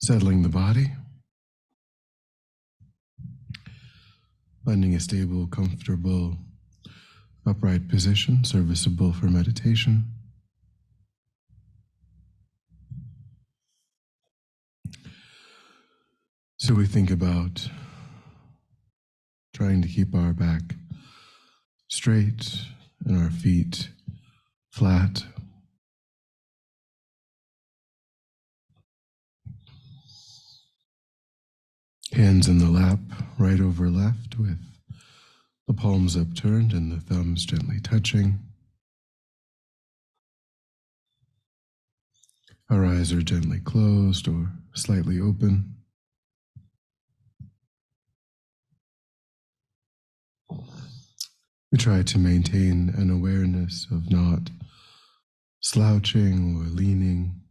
Settling the body, finding a stable, comfortable, upright position, serviceable for meditation. So we think about trying to keep our back straight and our feet flat. Hands in the lap, right over left, with the palms upturned and the thumbs gently touching. Our eyes are gently closed or slightly open. We try to maintain an awareness of not slouching or leaning.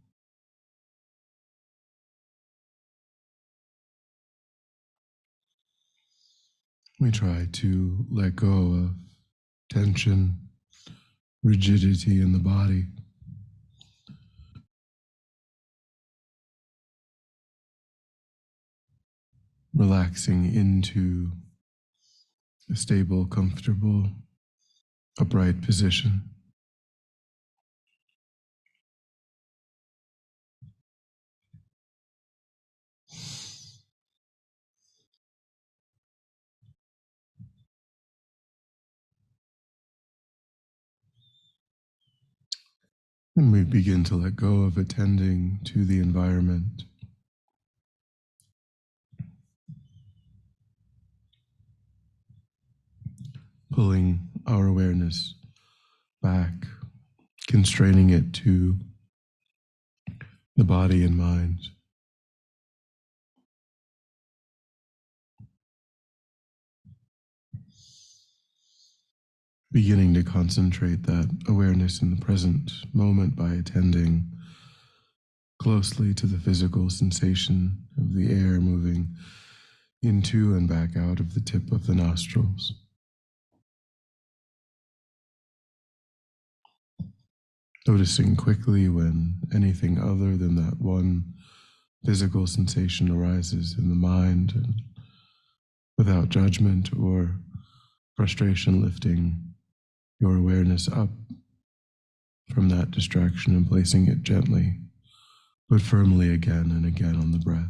We try to let go of tension, rigidity in the body. Relaxing into a stable, comfortable, upright position. And we begin to let go of attending to the environment. Pulling our awareness back, constraining it to the body and mind. Beginning to concentrate that awareness in the present moment by attending closely to the physical sensation of the air moving into and back out of the tip of the nostrils. Noticing quickly when anything other than that one physical sensation arises in the mind, and without judgment or frustration, lifting your awareness up from that distraction and placing it gently but firmly again and again on the breath.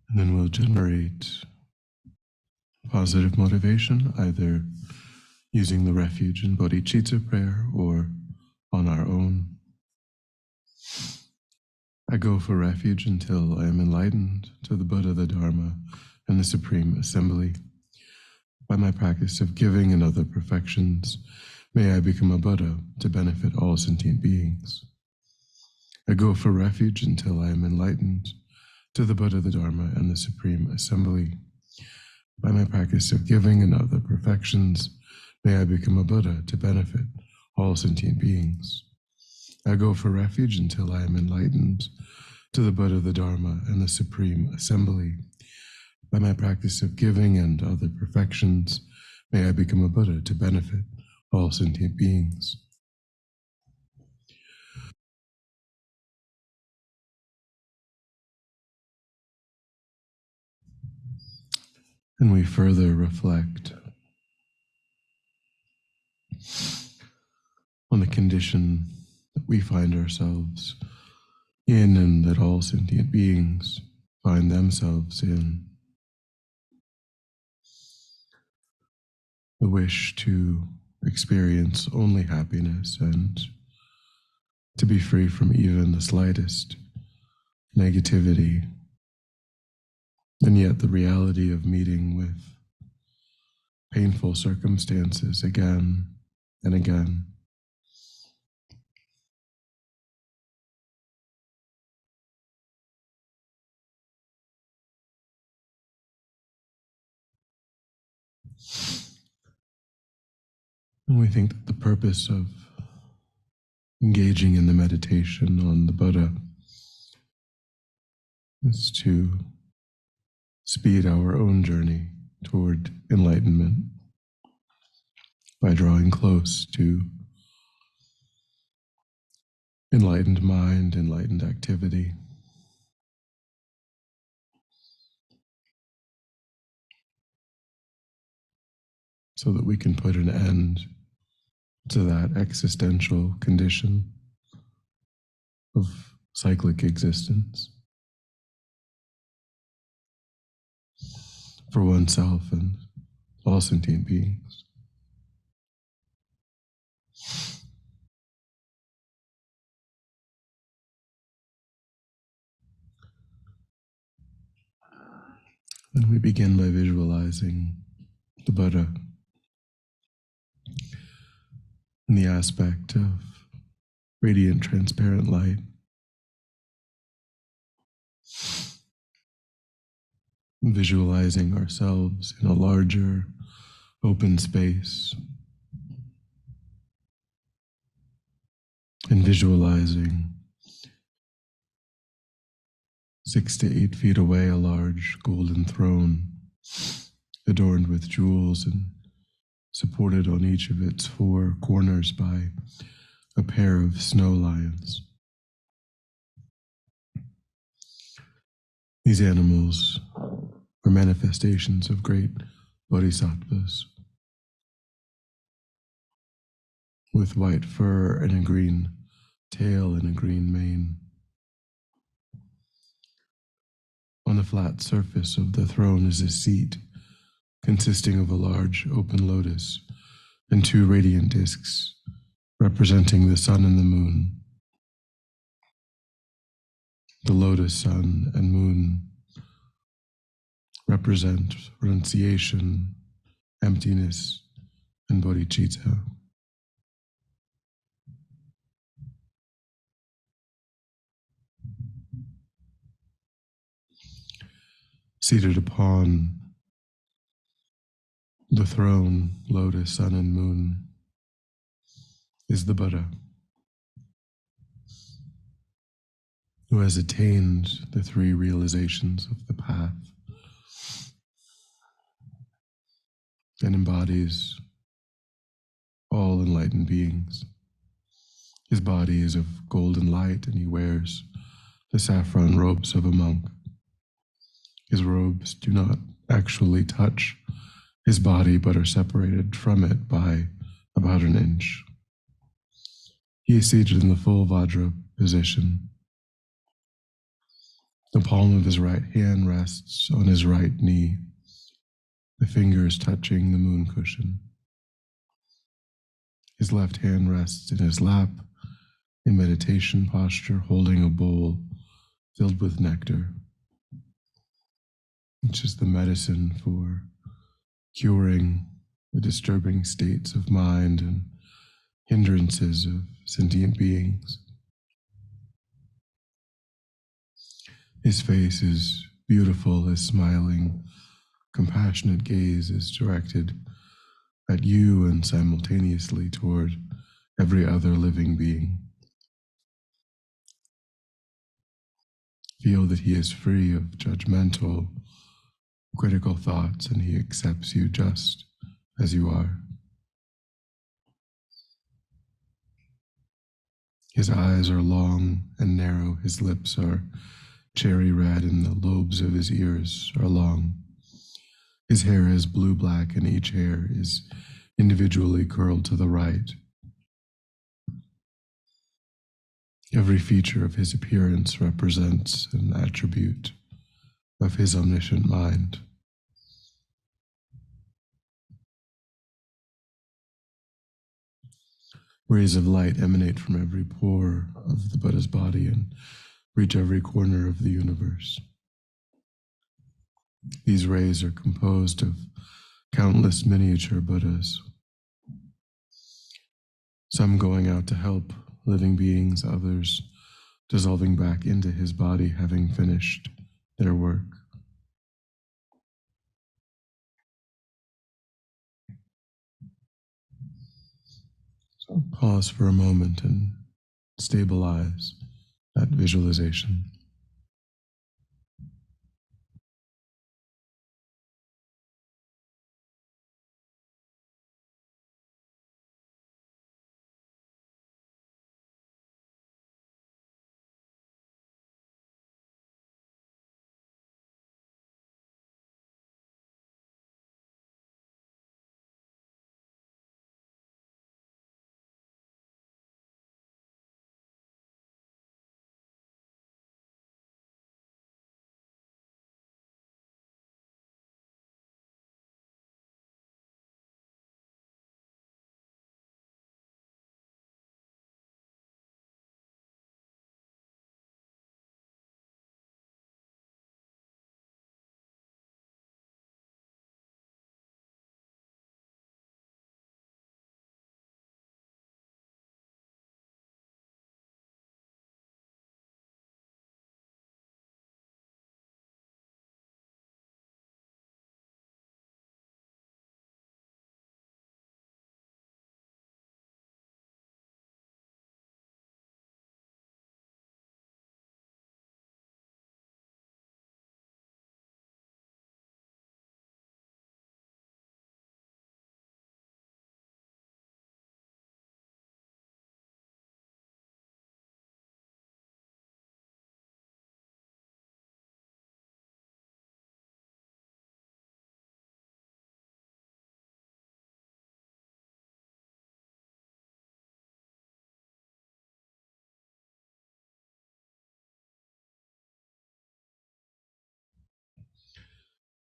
And then we'll generate positive motivation, either using the refuge in bodhicitta prayer or on our own. I go for refuge until I am enlightened to the Buddha, the Dharma, and the Supreme Assembly. By my practice of giving and other perfections, may I become a Buddha to benefit all sentient beings. I go for refuge until I am enlightened to the Buddha, the Dharma, and the Supreme Assembly. By my practice of giving and other perfections, may I become a Buddha to benefit all sentient beings. I go for refuge until I am enlightened to the Buddha, the Dharma, and the Supreme Assembly. By my practice of giving and other perfections, may I become a Buddha to benefit all sentient beings. And we further reflect on the condition that we find ourselves in and that all sentient beings find themselves in. The wish to experience only happiness and to be free from even the slightest negativity, and yet the reality of meeting with painful circumstances again and again. And we think that the purpose of engaging in the meditation on the Buddha is to speed our own journey toward enlightenment by drawing close to enlightened mind, enlightened activity. So that we can put an end to that existential condition of cyclic existence for oneself and all sentient beings. And we begin by visualizing the Buddha in the aspect of radiant, transparent light. Visualizing ourselves in a larger, open space, and visualizing 6 to 8 feet away a large golden throne adorned with jewels and supported on each of its 4 corners by a pair of snow lions. These animals are manifestations of great bodhisattvas with white fur and a green tail and a green mane. On the flat surface of the throne is a seat consisting of a large open lotus and 2 radiant discs representing the sun and the moon. The lotus, sun, and moon represent renunciation, emptiness, and bodhicitta. Seated upon the throne, lotus, sun, and moon, is the Buddha, who has attained the 3 realizations of the path and embodies all enlightened beings. His body is of golden light, and he wears the saffron robes of a monk. His robes do not actually touch his body, but are separated from it by about an inch. He is seated in the full Vajra position. The palm of his right hand rests on his right knee, the fingers touching the moon cushion. His left hand rests in his lap in meditation posture, holding a bowl filled with nectar, which is the medicine for curing the disturbing states of mind and hindrances of sentient beings. His face is beautiful, his smiling, compassionate gaze is directed at you and simultaneously toward every other living being. Feel that he is free of judgmental, critical thoughts and he accepts you just as you are. His eyes are long and narrow, his lips are cherry red, and the lobes of his ears are long. His hair is blue-black, and each hair is individually curled to the right. Every feature of his appearance represents an attribute of his omniscient mind. Rays of light emanate from every pore of the Buddha's body and reach every corner of the universe. These rays are composed of countless miniature Buddhas, some going out to help living beings, others dissolving back into his body, having finished their work. So pause for a moment and stabilize that visualization.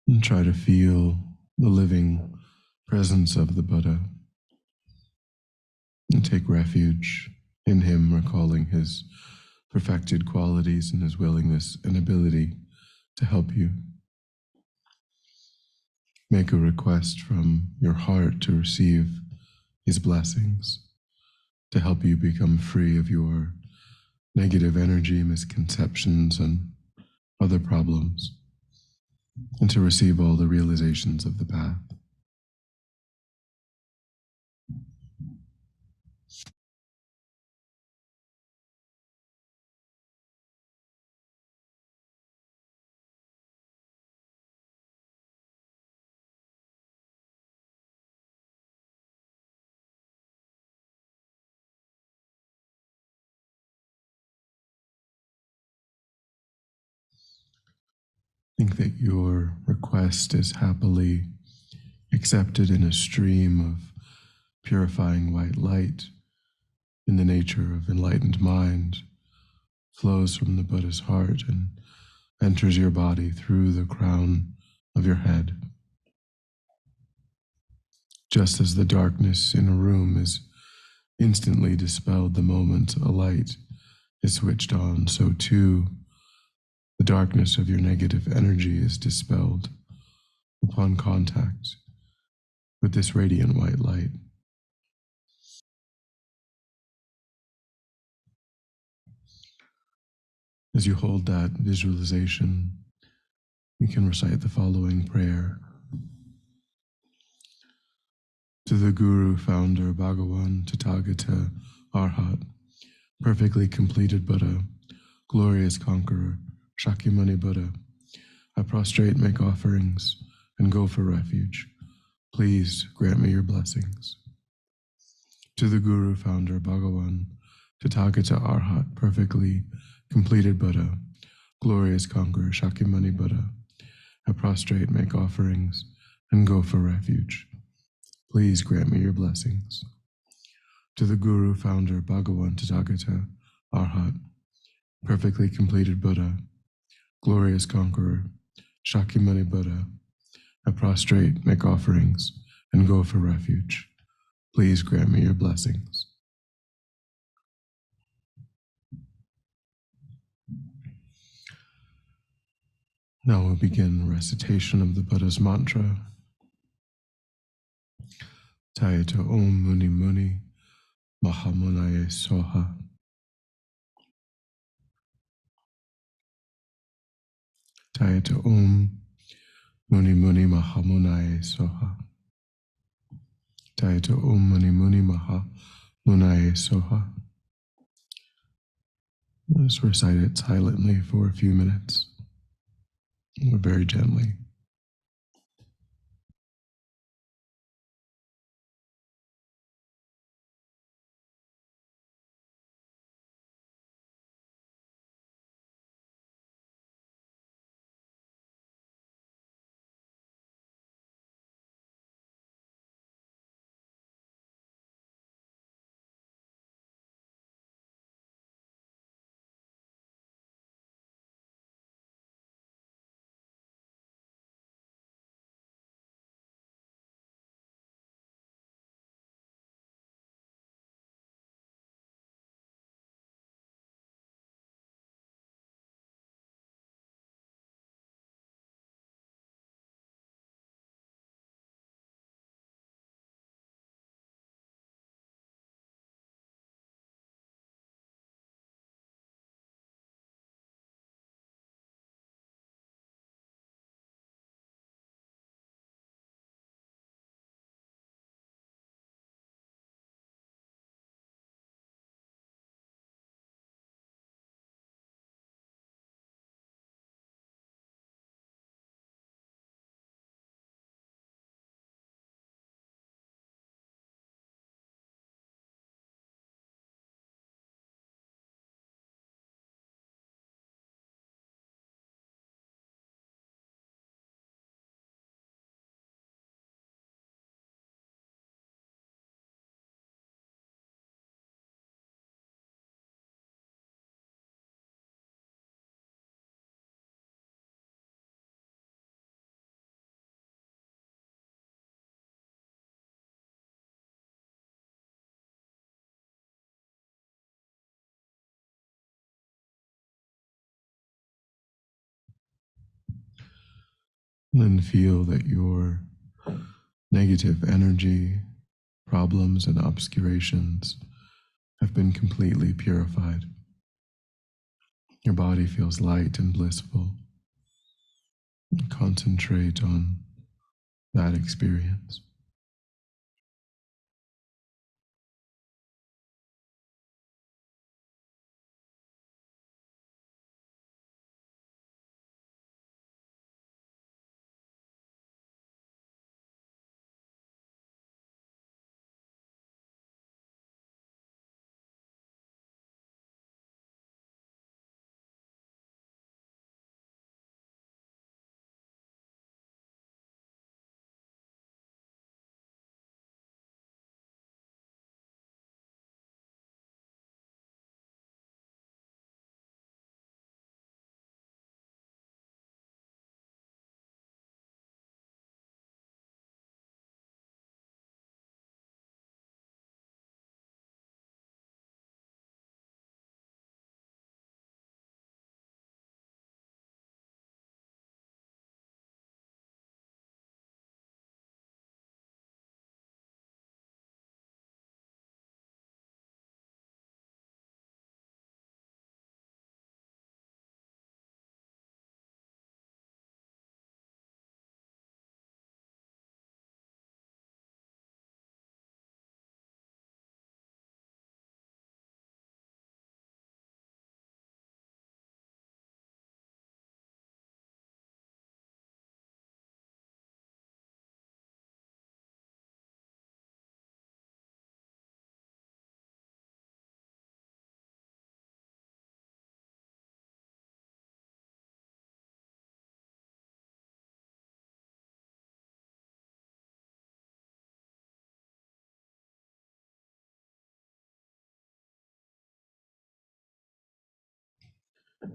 And try to feel the living presence of the Buddha and take refuge in him, recalling his perfected qualities and his willingness and ability to help you. Make a request from your heart to receive his blessings, to help you become free of your negative energy, misconceptions, and other problems, and to receive all the realizations of the path. Think that your request is happily accepted in a stream of purifying white light in the nature of enlightened mind, flows from the Buddha's heart and enters your body through the crown of your head. Just as the darkness in a room is instantly dispelled the moment a light is switched on, so too the darkness of your negative energy is dispelled upon contact with this radiant white light. As you hold that visualization, you can recite the following prayer. To the Guru, Founder, Bhagawan, Tathagata, Arhat, perfectly completed Buddha, glorious conqueror, Shakyamuni Buddha, I prostrate, make offerings, and go for refuge. Please grant me your blessings. To the Guru, Founder, Bhagawan, Tathagata, Arhat, perfectly completed Buddha, glorious conqueror, Shakyamuni Buddha, I prostrate, make offerings, and go for refuge. Please grant me your blessings. To the Guru, Founder, Bhagawan, Tathagata, Arhat, perfectly completed Buddha, glorious conqueror, Shakyamuni Buddha, I prostrate, make offerings, and go for refuge. Please grant me your blessings. Now we'll begin recitation of the Buddha's mantra. Tayata Om Muni Muni Mahamunaye Soha. Tayata Om Muni Muni Mahamunaye Soha. Tayata Om Muni Muni Mahamunaye Soha. Let's recite it silently for a few minutes, or very gently. And then feel that your negative energy, problems, and obscurations have been completely purified. Your body feels light and blissful. Concentrate on that experience.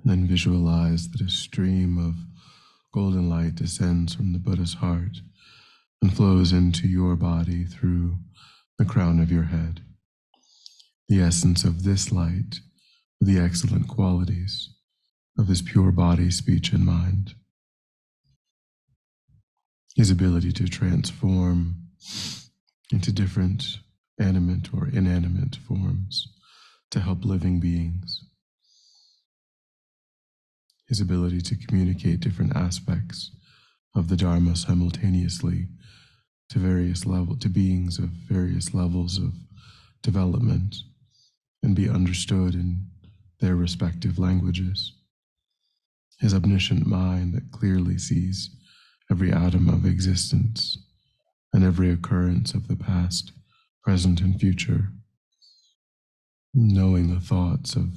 Then visualize that a stream of golden light descends from the Buddha's heart and flows into your body through the crown of your head. The essence of this light, the excellent qualities of his pure body, speech, and mind. His ability to transform into different animate or inanimate forms to help living beings. His ability to communicate different aspects of the Dharma simultaneously to beings of various levels of development and be understood in their respective languages. His omniscient mind that clearly sees every atom of existence and every occurrence of the past, present, and future, knowing the thoughts of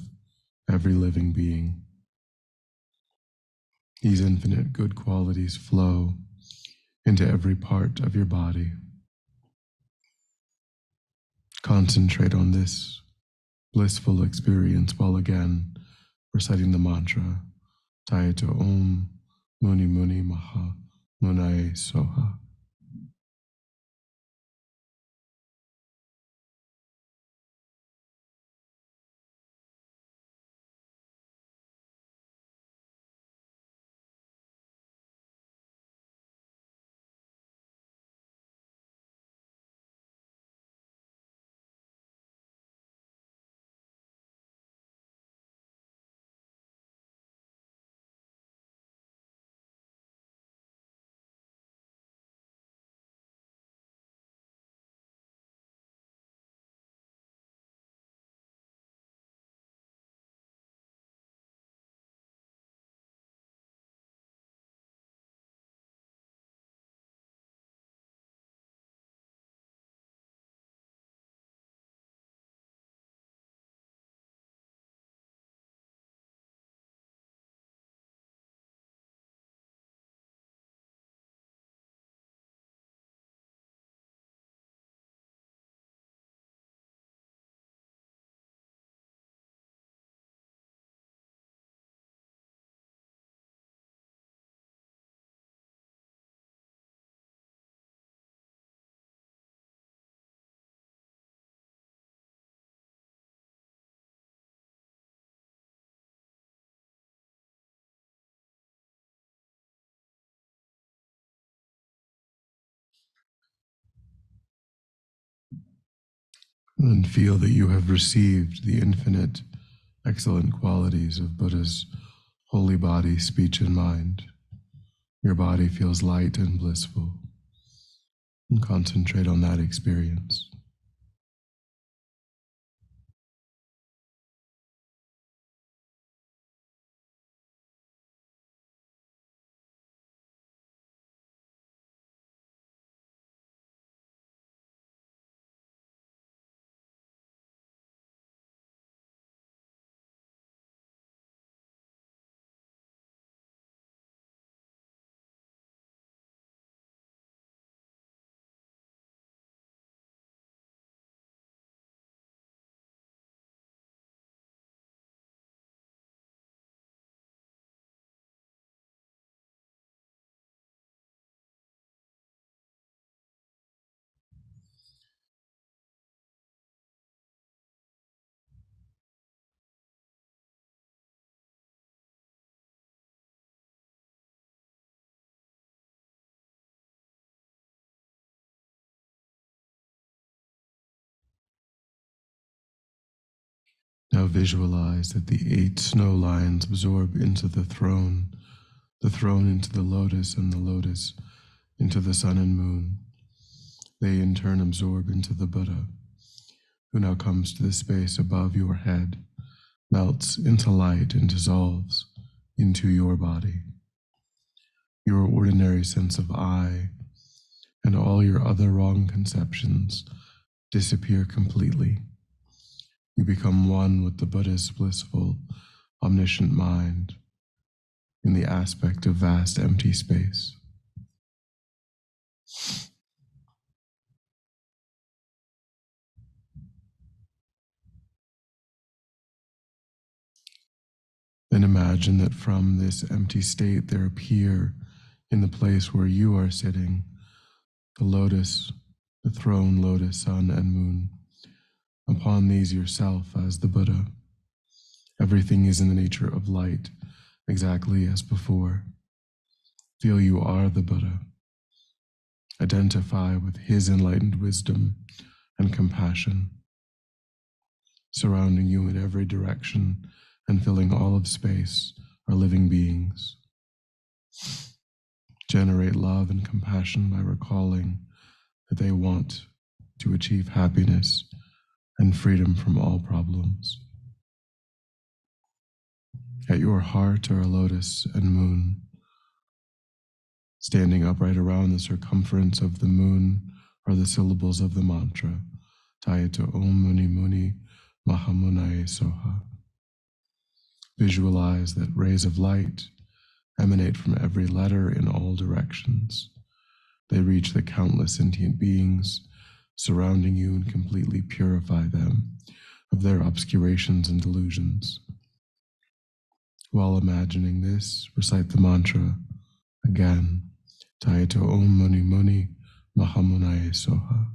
every living being. These infinite good qualities flow into every part of your body. Concentrate on this blissful experience while again reciting the mantra, Tayato Om Muni Muni Maha Munae Soha. And feel that you have received the infinite, excellent qualities of Buddha's holy body, speech, and mind. Your body feels light and blissful. And concentrate on that experience. Now visualize that the 8 snow lions absorb into the throne into the lotus, and the lotus into the sun and moon. They in turn absorb into the Buddha, who now comes to the space above your head, melts into light, and dissolves into your body. Your ordinary sense of I and all your other wrong conceptions disappear completely. You become one with the Buddha's blissful, omniscient mind in the aspect of vast empty space. And imagine that from this empty state there appear in the place where you are sitting the lotus, the throne, lotus, sun, and moon. Upon these yourself as the Buddha. Everything is in the nature of light, exactly as before. Feel you are the Buddha. Identify with his enlightened wisdom and compassion, surrounding you in every direction and filling all of space are living beings. Generate love and compassion by recalling that they want to achieve happiness and freedom from all problems. At your heart are a lotus and moon. Standing upright around the circumference of the moon are the syllables of the mantra, Tayato Om Muni Muni Mahamunaye Soha. Visualize that rays of light emanate from every letter in all directions. They reach the countless sentient beings surrounding you and completely purify them of their obscurations and delusions. While imagining this, recite the mantra again, Tayato Om Muni Muni Mahamunaye Soha.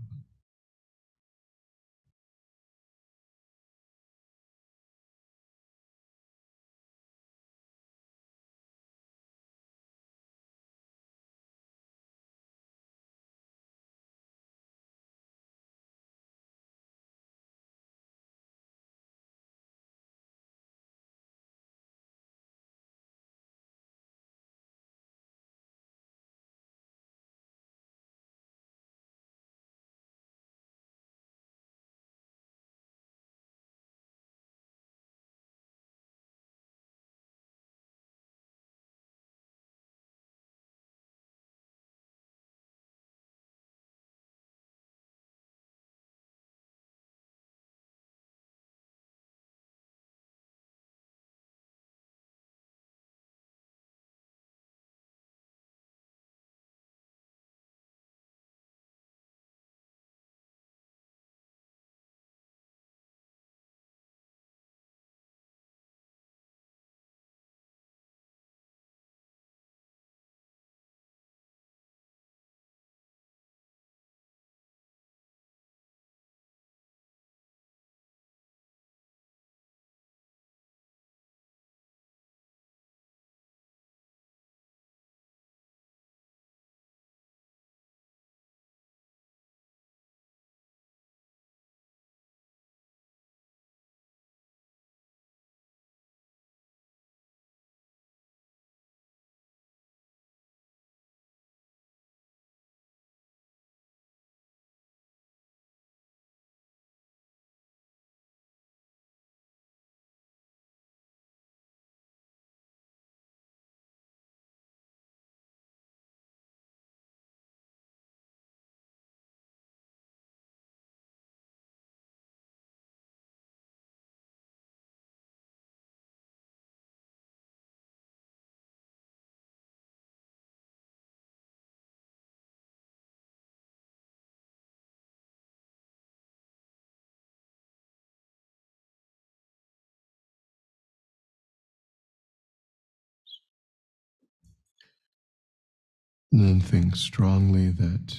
And then think strongly that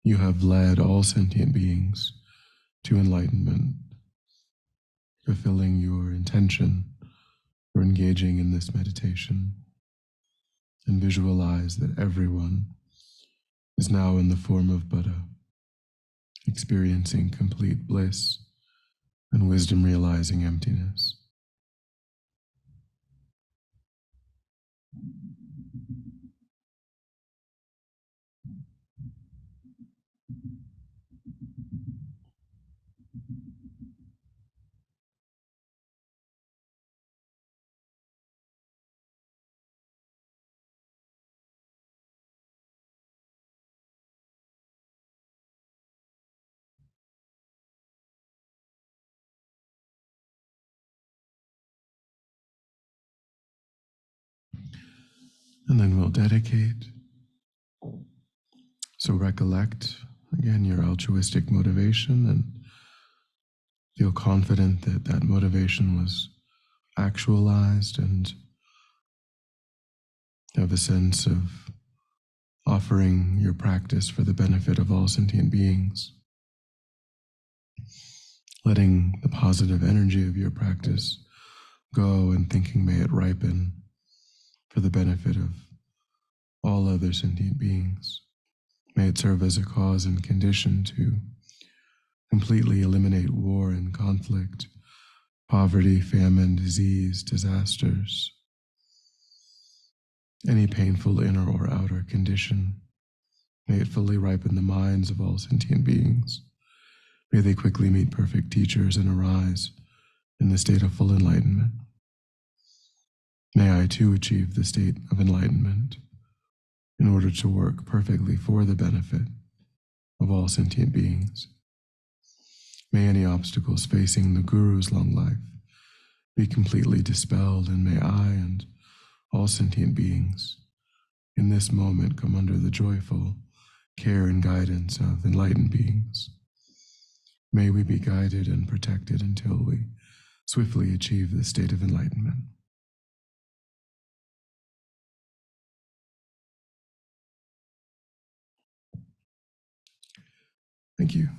you have led all sentient beings to enlightenment, fulfilling your intention for engaging in this meditation. And visualize that everyone is now in the form of Buddha, experiencing complete bliss and wisdom realizing emptiness. And then we'll dedicate. So recollect, again, your altruistic motivation and feel confident that that motivation was actualized and have a sense of offering your practice for the benefit of all sentient beings, letting the positive energy of your practice go and thinking may it ripen for the benefit of all other sentient beings. May it serve as a cause and condition to completely eliminate war and conflict, poverty, famine, disease, disasters, any painful inner or outer condition. May it fully ripen the minds of all sentient beings. May they quickly meet perfect teachers and arise in the state of full enlightenment. May I too achieve the state of enlightenment in order to work perfectly for the benefit of all sentient beings. May any obstacles facing the Guru's long life be completely dispelled, and may I and all sentient beings in this moment come under the joyful care and guidance of enlightened beings. May we be guided and protected until we swiftly achieve the state of enlightenment. Thank you.